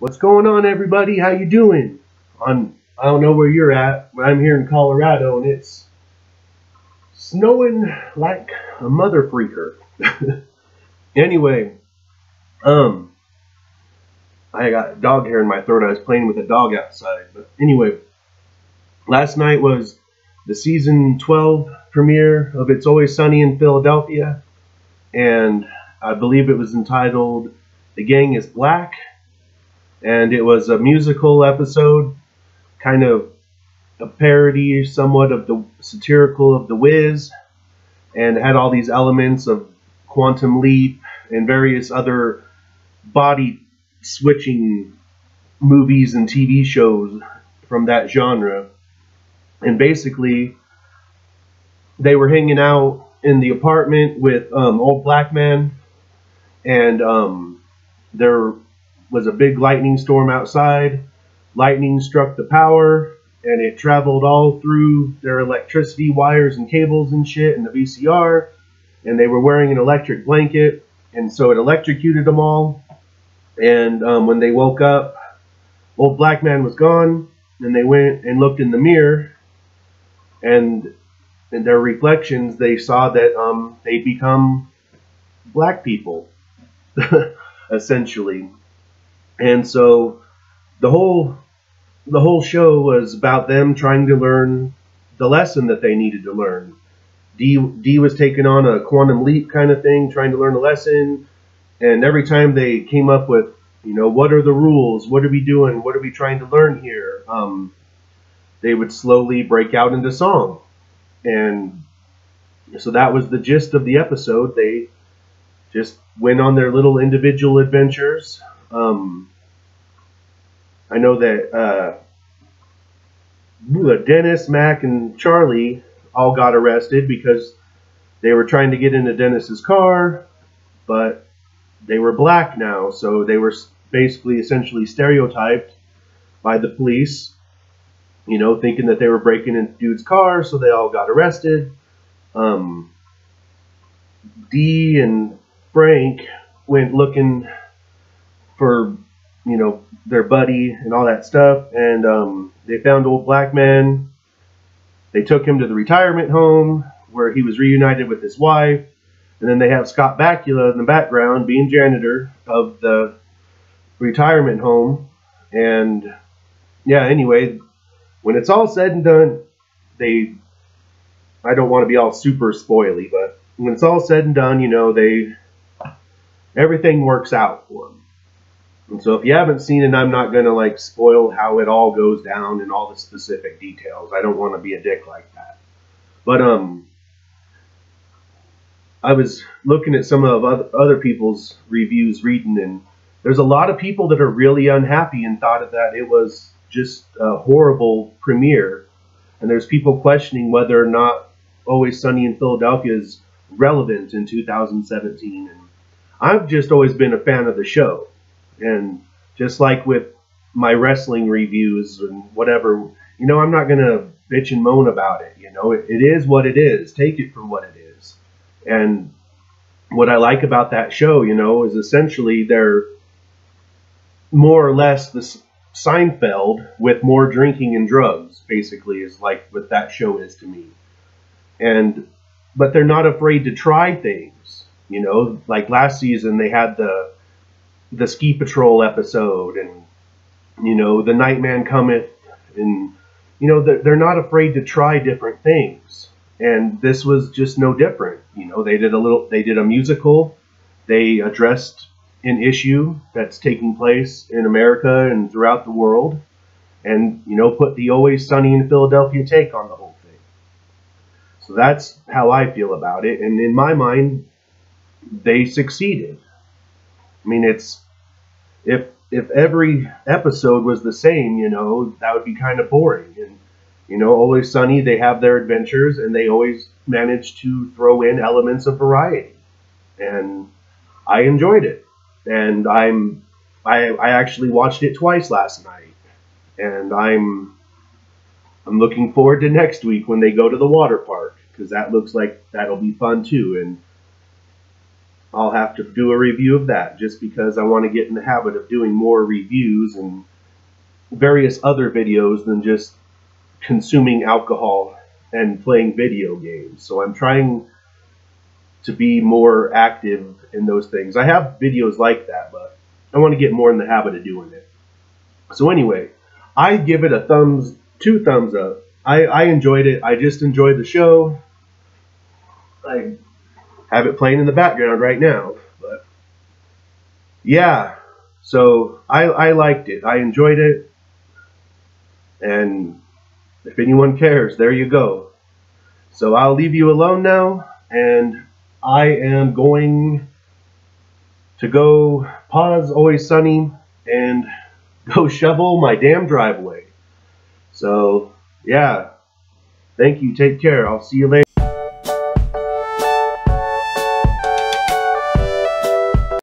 What's going on, everybody? How you doing? I don't know where you're at, but I'm here in Colorado, and it's snowing like a mother freaker. Anyway, um, I got dog hair in my throat. I was playing with a dog outside. But anyway, last night was the season 12 premiere of It's Always Sunny in Philadelphia, and I believe it was entitled "The Gang is Black." And it was a musical episode, kind of a parody somewhat of the satirical of The Wiz, and had all these elements of Quantum Leap and various other body switching movies and TV shows from that genre. And basically, they were hanging out in the apartment with old black man, and there was a big lightning storm outside. Lightning struck the power, and it traveled all through their electricity wires and cables and shit in the VCR, and they were wearing an electric blanket, and so it electrocuted them all. And when they woke up, old black man was gone, and they went and looked in the mirror, and in their reflections they saw that they'd become black people, essentially. And so the whole show was about them trying to learn the lesson that they needed to learn. D was taking on a quantum leap kind of thing, trying to learn a lesson. And every time they came up with, what are the rules? What are we doing? What are we trying to learn here? They would slowly break out into song. And so that was the gist of the episode. They just went on their little individual adventures. I know that Dennis, Mac, and Charlie all got arrested because they were trying to get into Dennis's car, but they were black now, so they were basically essentially stereotyped by the police, thinking that they were breaking into dude's car, so they all got arrested. Dee and Frank went looking for their buddy and all that stuff, and they found old black man. They took him to the retirement home where he was reunited with his wife, and then they have Scott Bakula in the background being janitor of the retirement home. And yeah, anyway, when it's all said and done, I don't want to be all super spoily, but when it's all said and done, everything works out for them. And so if you haven't seen it, I'm not going to spoil how it all goes down and all the specific details. I don't want to be a dick like that. But I was looking at some of other people's reviews, reading, and there's a lot of people that are really unhappy and thought that it was just a horrible premiere. And there's people questioning whether or not Always Sunny in Philadelphia is relevant in 2017. And I've just always been a fan of the show. And just like with my wrestling reviews and whatever, I'm not going to bitch and moan about it. It is what it is. Take it for what it is. And what I like about that show, is essentially they're more or less the Seinfeld with more drinking and drugs, basically, is like what that show is to me. But they're not afraid to try things. Like last season they had the Ski Patrol episode, and the Nightman Cometh, and they're not afraid to try different things, and this was just no different. They did a musical, they addressed an issue that's taking place in America and throughout the world, and put the Always Sunny in Philadelphia take on the whole thing. So that's how I feel about it, and in my mind they succeeded. I mean, if every episode was the same, that would be kind of boring. And Always Sunny, they have their adventures, and they always manage to throw in elements of variety. And I enjoyed it. And I actually watched it twice last night, and I'm looking forward to next week when they go to the water park, because that looks like that'll be fun too. And I'll have to do a review of that, just because I want to get in the habit of doing more reviews and various other videos than just consuming alcohol and playing video games. So I'm trying to be more active in those things. I have videos like that, but I want to get more in the habit of doing it. So anyway, I give it a two thumbs up. I enjoyed it. I just enjoyed the show. I have it playing in the background right now. But yeah, so I liked it. I enjoyed it. And if anyone cares, there you go. So I'll leave you alone now, and I am going to go pause Always Sunny and go shovel my damn driveway. So yeah, thank you. Take care. I'll see you later.